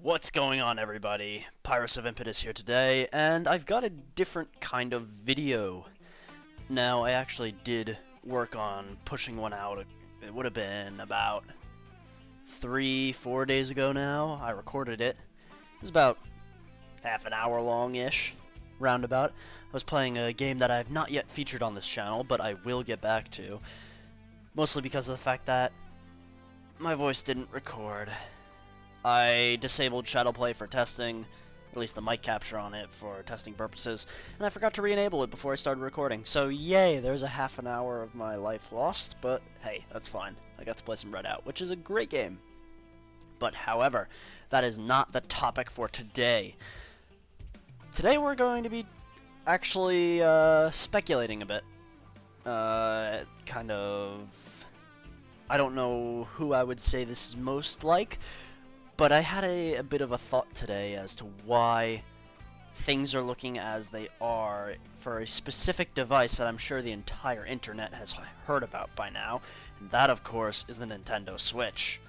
What's going on, everybody? Pyrus of Impetus here today, and I've got a different kind of video. Now, I actually did work on pushing one out. It would have been about 3-4 days ago now. I recorded it. It was about half an hour long-ish, roundabout. I was playing a game that I have not yet featured on this channel, but I will get back to. Mostly because of the fact that my voice didn't record. I disabled Shadowplay for testing, at least the mic capture on it for testing purposes, and I forgot to re-enable it before I started recording. So yay, there's a half an hour of my life lost, but hey, that's fine. I got to play some Redout, which is a great game. But however, that is not the topic for today. Today we're going to be actually speculating a bit. Kind of... I don't know who I would say this is most like, but I had a bit of a thought today as to why things are looking as they are for a specific device that I'm sure the entire internet has heard about by now, and that, of course, is the Nintendo Switch.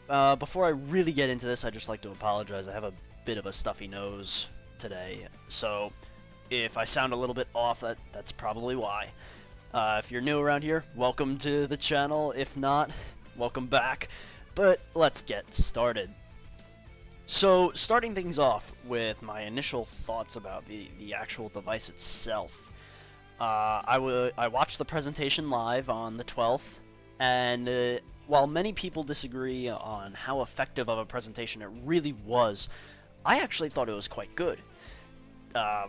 Before I really get into this, I'd just like to apologize. I have a bit of a stuffy nose today, so if I sound a little bit off, that's probably why. If you're new around here, welcome to the channel. If not, welcome back. But let's get started. So, starting things off with my initial thoughts about the actual device itself. I watched the presentation live on the 12th, and while many people disagree on how effective of a presentation it really was, I actually thought it was quite good.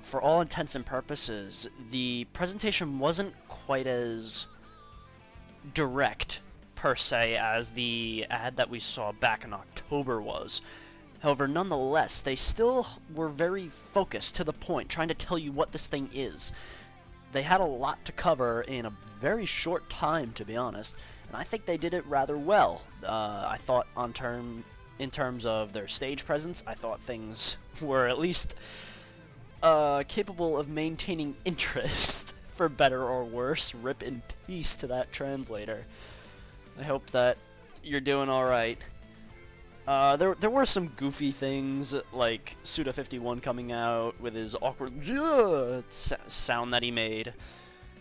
For all intents and purposes, the presentation wasn't quite as direct per se as the ad that we saw back in October was. However, nonetheless, they still were very focused, to the point, trying to tell you what this thing is. They had a lot to cover in a very short time, to be honest, and I think they did it rather well. I thought in terms of their stage presence, I thought things were at least capable of maintaining interest, for better or worse. Rip in peace to that translator. I hope that you're doing alright. There were some goofy things, like Suda51 coming out with his awkward sound that he made.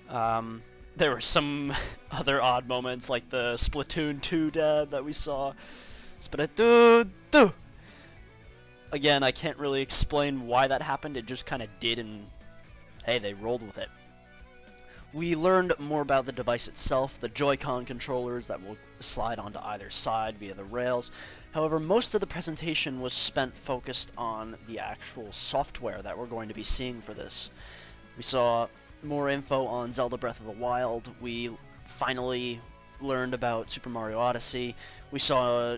There were some other odd moments, like the Splatoon 2 dab that we saw. Splatoon 2! Again, I can't really explain why that happened, it just kind of did, and hey, they rolled with it. We learned more about the device itself, the Joy-Con controllers that will slide onto either side via the rails. However, most of the presentation was spent focused on the actual software that we're going to be seeing for this. We saw more info on Zelda Breath of the Wild. We finally learned about Super Mario Odyssey. We saw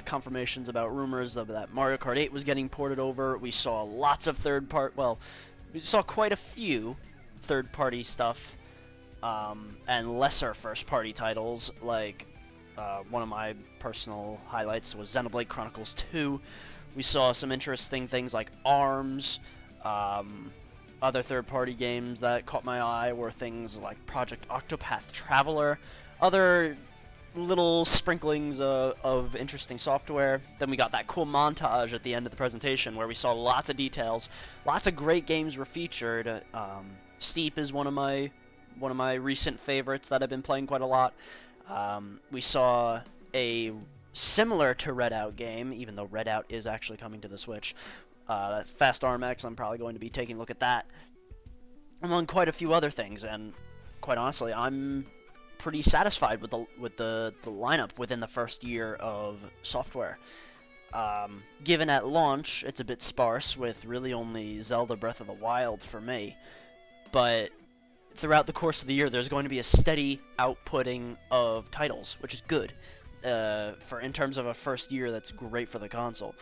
confirmations about rumors that Mario Kart 8 was getting ported over. We saw lots of we saw quite a few third-party stuff, and lesser first-party titles, like one of my personal highlights was Xenoblade Chronicles 2. We saw some interesting things like ARMS. Other third-party games that caught my eye were things like Project Octopath Traveler, other little sprinklings of interesting software. Then we got that cool montage at the end of the presentation where we saw lots of details. Lots of great games were featured. Steep is one of my recent favorites that I've been playing quite a lot. We saw a similar to Redout game, even though Redout is actually coming to the Switch. Fast RMX, I'm probably going to be taking a look at that, among quite a few other things. And quite honestly, I'm pretty satisfied with the lineup within the first year of software. Given at launch, it's a bit sparse, with really only Zelda Breath of the Wild for me. But throughout the course of the year, there's going to be a steady outputting of titles, which is good. In terms of a first year, that's great for the console.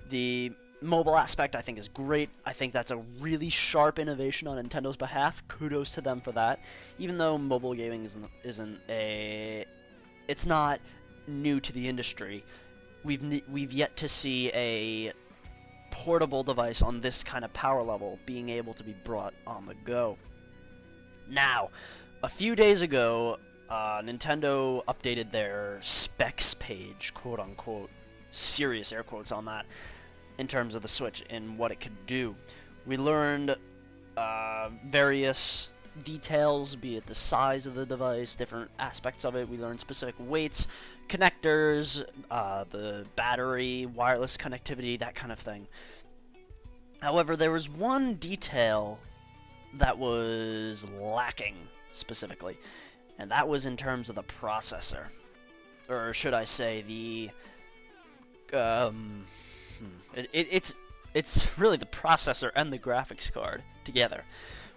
The mobile aspect, I think, is great. I think that's a really sharp innovation on Nintendo's behalf. Kudos to them for that. Even though mobile gaming it's not new to the industry, we've yet to see a portable device on this kind of power level being able to be brought on the go. Now, a few days ago, Nintendo updated their specs page, quote-unquote serious air quotes on that, in terms of the Switch and what it could do. We learned various details, be it the size of the device, different aspects of it. We learned specific weights, connectors, the battery, wireless connectivity, that kind of thing. However, there was one detail that was lacking specifically, and that was in terms of the processor. Or should I say the... It's really the processor and the graphics card together.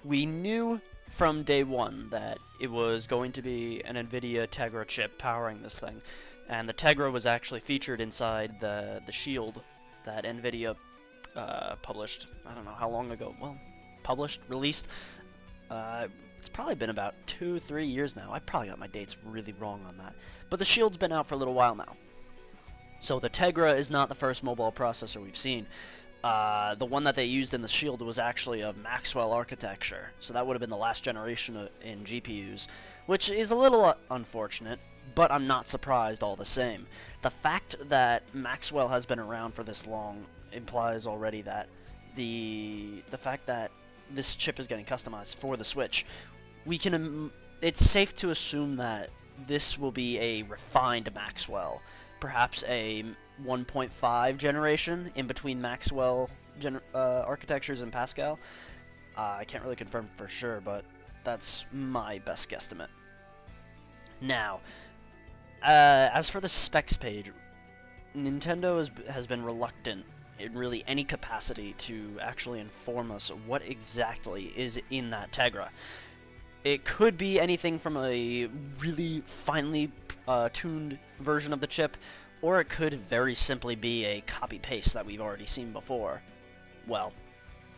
We knew from day one that it was going to be an NVIDIA Tegra chip powering this thing, and the Tegra was actually featured inside the Shield that NVIDIA published. I don't know how long ago. Well, released. It's probably been about 2-3 years now. I probably got my dates really wrong on that, but the Shield's been out for a little while now. So the Tegra is not the first mobile processor we've seen. The one that they used in the Shield was actually a Maxwell architecture, so that would have been the last generation in GPUs, which is a little unfortunate, but I'm not surprised all the same. The fact that Maxwell has been around for this long implies already that the fact that this chip is getting customized for the Switch, it's safe to assume that this will be a refined Maxwell. Perhaps a 1.5 generation in between Maxwell architectures and Pascal. I can't really confirm for sure, but that's my best guesstimate. Now, as for the specs page, Nintendo has been reluctant in really any capacity to actually inform us what exactly is in that Tegra. It could be anything from a really finely tuned version of the chip, or it could very simply be a copy-paste that we've already seen before. Well,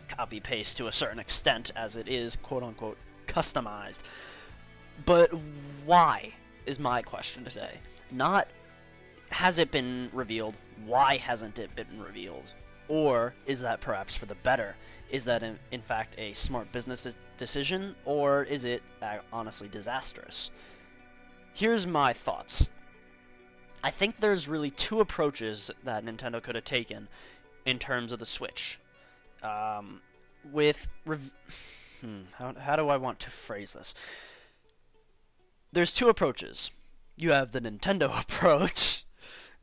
copy-paste to a certain extent, as it is quote-unquote customized. But why is my question today. Not, has it been revealed? Why hasn't it been revealed? Or is that perhaps for the better? Is that in fact a smart business decision, or is it honestly disastrous? Here's my thoughts. I think there's really two approaches that Nintendo could have taken in terms of the Switch. How do I want to phrase this? There's two approaches. You have the Nintendo approach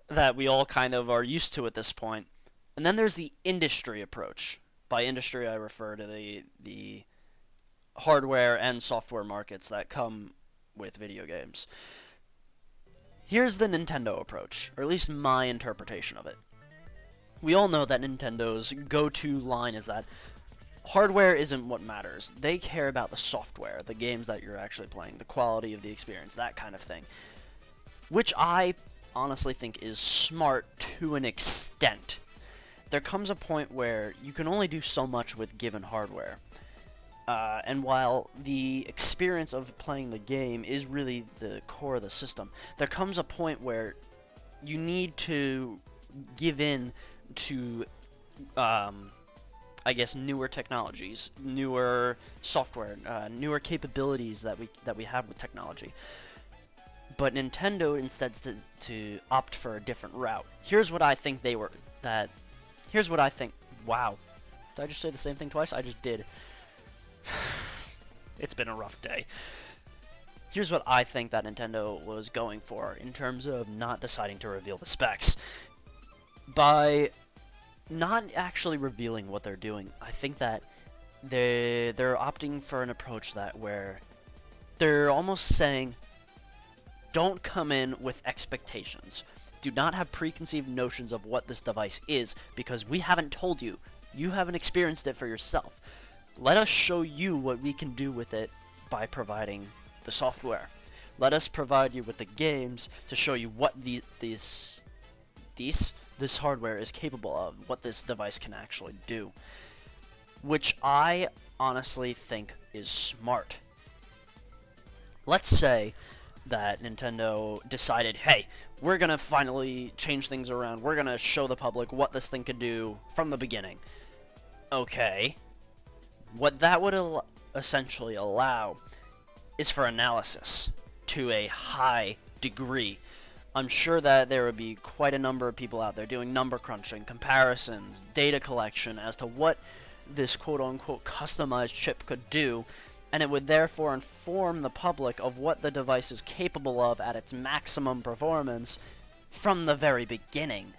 that we all kind of are used to at this point, and then there's the industry approach. By industry, I refer to the hardware and software markets that come with video games. Here's the Nintendo approach, or at least my interpretation of it. We all know that Nintendo's go-to line is that hardware isn't what matters. They care about the software, the games that you're actually playing, the quality of the experience, that kind of thing. Which I honestly think is smart to an extent. There comes a point where you can only do so much with given hardware. And while the experience of playing the game is really the core of the system, there comes a point where you need to give in to, I guess, newer technologies, newer software, newer capabilities that we have with technology. But Nintendo instead to opt for a different route. Here's what I think Here's what I think. Wow. Did I just say the same thing twice? I just did. It's been a rough day. Here's what I think that Nintendo was going for in terms of not deciding to reveal the specs. By not actually revealing what they're doing, I think that they're opting for an approach where they're almost saying, don't come in with expectations. Do not have preconceived notions of what this device is, because we haven't told you. You haven't experienced it for yourself. Let us show you what we can do with it by providing the software. Let us provide you with the games to show you what this hardware is capable of, what this device can actually do. Which I honestly think is smart. Let's say that Nintendo decided, hey, we're going to finally change things around. We're going to show the public what this thing could do from the beginning. Okay. What that would essentially allow is for analysis to a high degree. I'm sure that there would be quite a number of people out there doing number crunching, comparisons, data collection as to what this quote-unquote customized chip could do, and it would therefore inform the public of what the device is capable of at its maximum performance from the very beginning.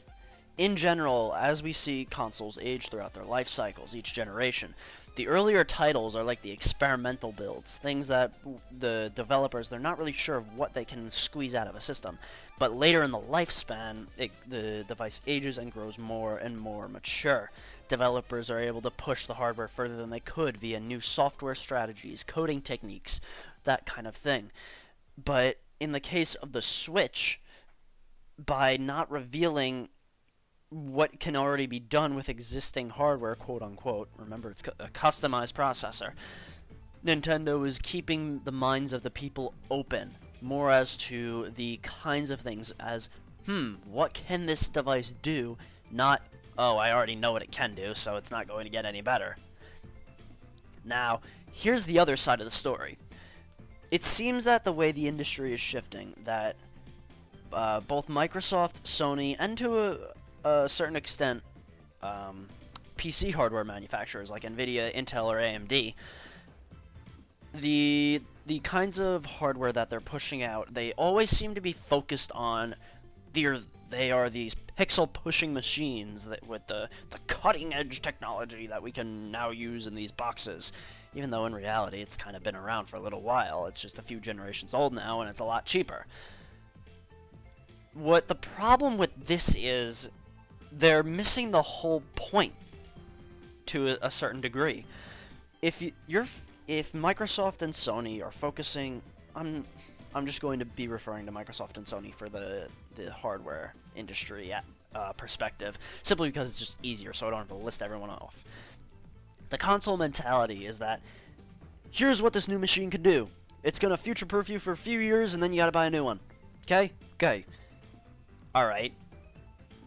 In general, as we see consoles age throughout their life cycles, each generation, the earlier titles are like the experimental builds, things that the developers, they're not really sure of what they can squeeze out of a system. But later in the lifespan, the device ages and grows more and more mature. Developers are able to push the hardware further than they could via new software strategies, coding techniques, that kind of thing. But in the case of the Switch, by not revealing what can already be done with existing hardware, quote unquote, remember it's a customized processor, Nintendo is keeping the minds of the people open, more as to the kinds of things as, what can this device do, not, oh, I already know what it can do, so it's not going to get any better. Now, here's the other side of the story. It seems that the way the industry is shifting, that both Microsoft, Sony, and to a certain extent, PC hardware manufacturers like Nvidia, Intel, or AMD, the kinds of hardware that they're pushing out, they always seem to be focused on they are these pixel-pushing machines that with the cutting-edge technology that we can now use in these boxes. Even though in reality it's kind of been around for a little while. It's just a few generations old now, and it's a lot cheaper. What the problem with this is, they're missing the whole point to a certain degree. If Microsoft and Sony are focusing, I'm just going to be referring to Microsoft and Sony for the hardware industry perspective, simply because it's just easier, so I don't have to list everyone off. The console mentality is that, here's what this new machine can do. It's going to future-proof you for a few years, and then you gotta buy a new one. Okay? Okay. Alright.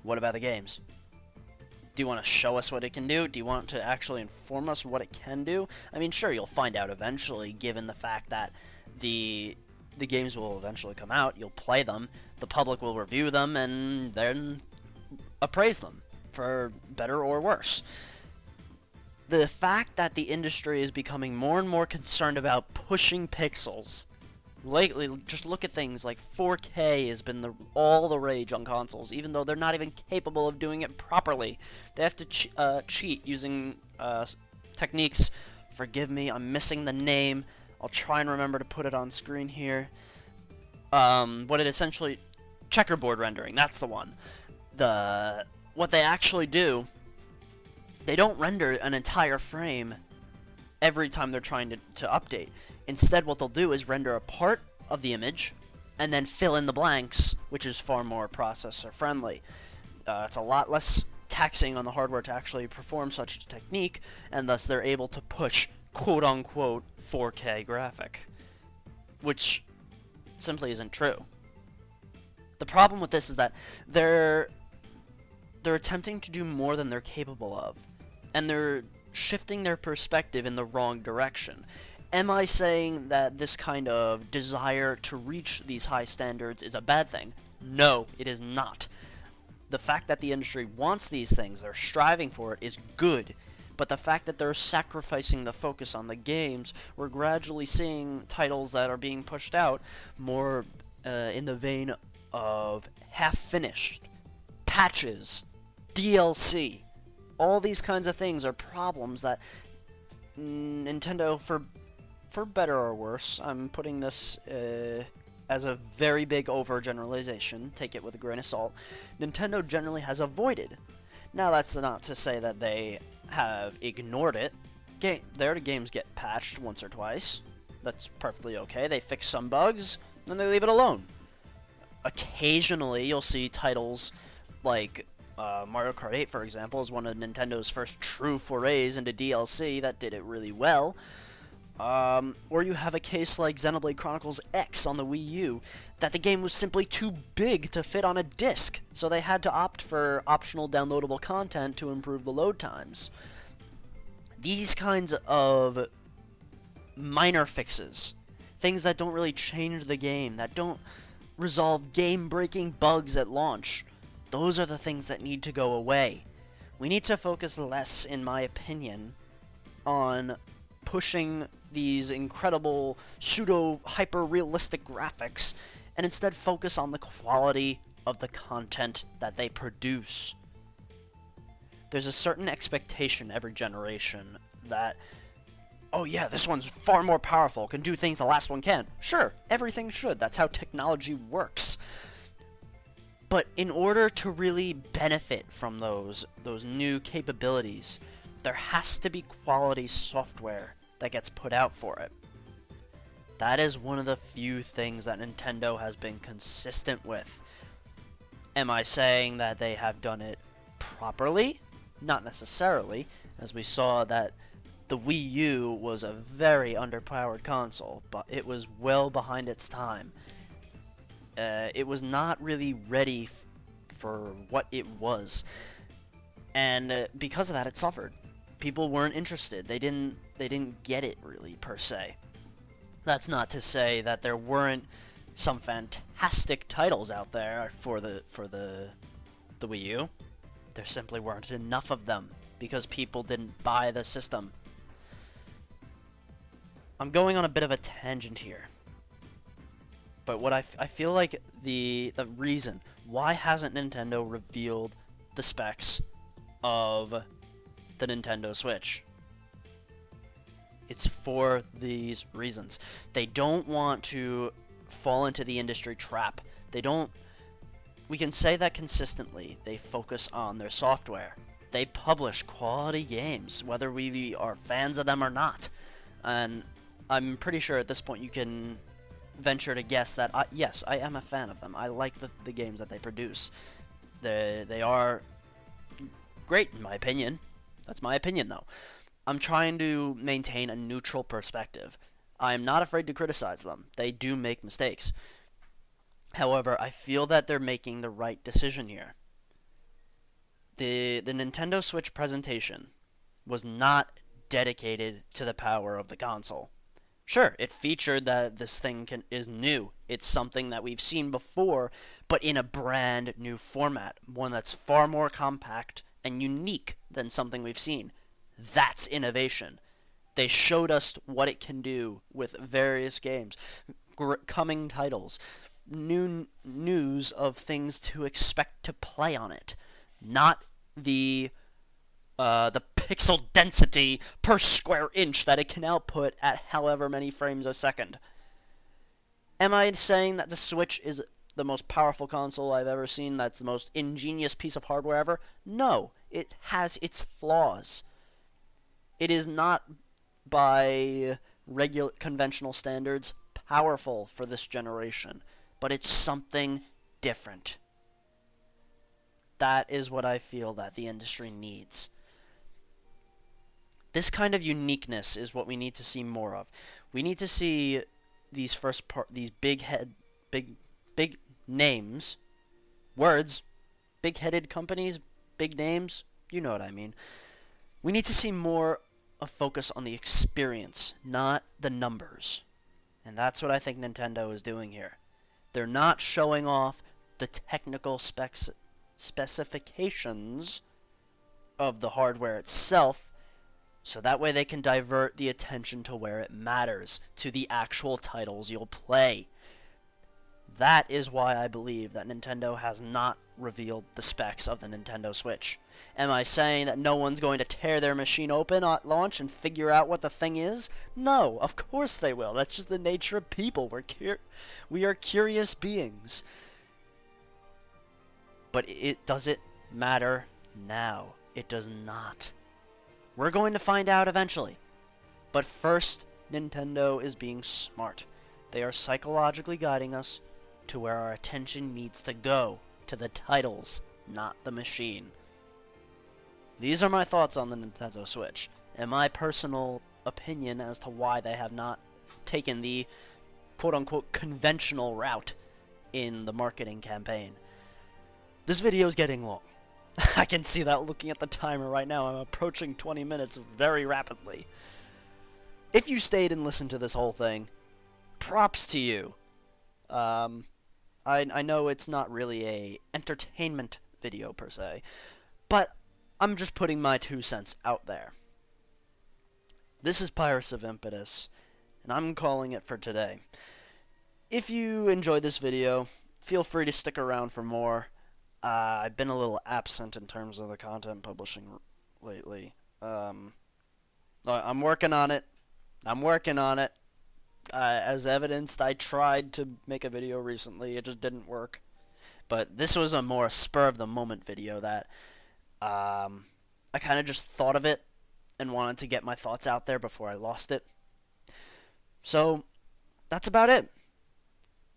What about the games? Do you want to show us what it can do? Do you want to actually inform us what it can do? I mean, sure, you'll find out eventually, given the fact that the games will eventually come out. You'll play them, the public will review them, and then appraise them, for better or worse. The fact that the industry is becoming more and more concerned about pushing pixels. Lately, just look at things like 4K has been all the rage on consoles, even though they're not even capable of doing it properly. They have to cheat using techniques. Forgive me, I'm missing the name. I'll try and remember to put it on screen here. What it essentially... checkerboard rendering, that's the one. What they actually do, they don't render an entire frame every time they're trying to update. Instead, what they'll do is render a part of the image and then fill in the blanks, which is far more processor friendly. It's a lot less taxing on the hardware to actually perform such a technique, and thus they're able to push quote-unquote 4K graphic, which simply isn't true. The problem with this is that they're attempting to do more than they're capable of, and they're shifting their perspective in the wrong direction. Am I saying that this kind of desire to reach these high standards is a bad thing? No, it is not. The fact that the industry wants these things, they're striving for it, is good. But the fact that they're sacrificing the focus on the games, we're gradually seeing titles that are being pushed out more in the vein of half-finished, patches, DLC. All these kinds of things are problems that Nintendo, for better or worse, I'm putting this as a very big overgeneralization, take it with a grain of salt, Nintendo generally has avoided. Now that's not to say that they have ignored it. Their games get patched once or twice. That's perfectly okay. They fix some bugs, then they leave it alone. Occasionally, you'll see titles like Mario Kart 8, for example, is one of Nintendo's first true forays into DLC that did it really well. Or you have a case like Xenoblade Chronicles X on the Wii U, that the game was simply too big to fit on a disc, so they had to opt for optional downloadable content to improve the load times. These kinds of minor fixes, things that don't really change the game, that don't resolve game-breaking bugs at launch. Those are the things that need to go away. We need to focus less, in my opinion, on pushing these incredible pseudo-hyper-realistic graphics and instead focus on the quality of the content that they produce. There's a certain expectation every generation that, oh yeah, this one's far more powerful, can do things the last one can. Sure, everything should. That's how technology works. But in order to really benefit from those new capabilities, there has to be quality software that gets put out for it. That is one of the few things that Nintendo has been consistent with. Am I saying that they have done it properly? Not necessarily, as we saw that the Wii U was a very underpowered console, but it was well behind its time. It was not really ready for what it was, and because of that, it suffered. People weren't interested. They didn't get it really per se. That's not to say that there weren't some fantastic titles out there for the Wii U. There simply weren't enough of them because people didn't buy the system. I'm going on a bit of a tangent here. But what I feel like the reason why hasn't Nintendo revealed the specs of the Nintendo Switch? It's for these reasons. They don't want to fall into the industry trap. We can say that consistently. They focus on their software. They publish quality games, whether we are fans of them or not. And I'm pretty sure at this point you can venture to guess that, yes, I am a fan of them. I like the games that they produce. They are great, in my opinion. That's my opinion, though. I'm trying to maintain a neutral perspective. I'm not afraid to criticize them. They do make mistakes. However, I feel that they're making the right decision here. The Nintendo Switch presentation was not dedicated to the power of the console. Sure, it featured that this thing is new. It's something that we've seen before, but in a brand new format. One that's far more compact and unique than something we've seen. That's innovation. They showed us what it can do with various games, coming titles, new news of things to expect to play on it, not the pixel density per square inch that it can output at however many frames a second. Am I saying that the Switch is the most powerful console I've ever seen, that's the most ingenious piece of hardware ever? No, it has its flaws. It is not, by regular conventional standards, powerful for this generation, but it's something different. That is what I feel that the industry needs. This kind of uniqueness is what we need to see more of. We need to see these big names, words, big-headed companies, big names, you know what I mean. We need to see more a focus on the experience, not the numbers. And that's what I think Nintendo is doing here. They're not showing off the technical specifications of the hardware itself, so that way they can divert the attention to where it matters, to the actual titles you'll play. That is why I believe that Nintendo has not revealed the specs of the Nintendo Switch. Am I saying that no one's going to tear their machine open at launch and figure out what the thing is? No, of course they will. That's just the nature of people. We are curious beings. But does it matter now? It does not. We're going to find out eventually. But first, Nintendo is being smart. They are psychologically guiding us to where our attention needs to go, to the titles, not the machine. These are my thoughts on the Nintendo Switch, and my personal opinion as to why they have not taken the quote-unquote conventional route in the marketing campaign. This video is getting long. I can see that looking at the timer right now. I'm approaching 20 minutes very rapidly. If you stayed and listened to this whole thing, props to you. I know it's not really a entertainment video per se, but I'm just putting my 2 cents out there. This is Pirates of Impetus, and I'm calling it for today. If you enjoyed this video, feel free to stick around for more. I've been a little absent in terms of the content publishing lately. I'm working on it. I'm working on it. As evidenced, I tried to make a video recently. It just didn't work. But this was a more spur of the moment video that I kind of just thought of it and wanted to get my thoughts out there before I lost it. So that's about it.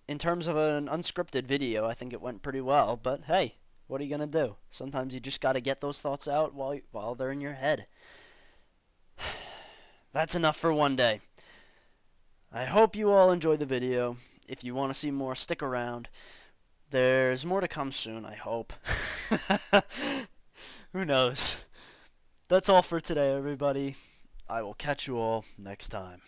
In terms of an unscripted video, I think it went pretty well. But hey, what are you gonna do? Sometimes you just gotta get those thoughts out while they're in your head. That's enough for one day. I hope you all enjoyed the video. If you want to see more, stick around. There's more to come soon, I hope. Who knows? That's all for today, everybody. I will catch you all next time.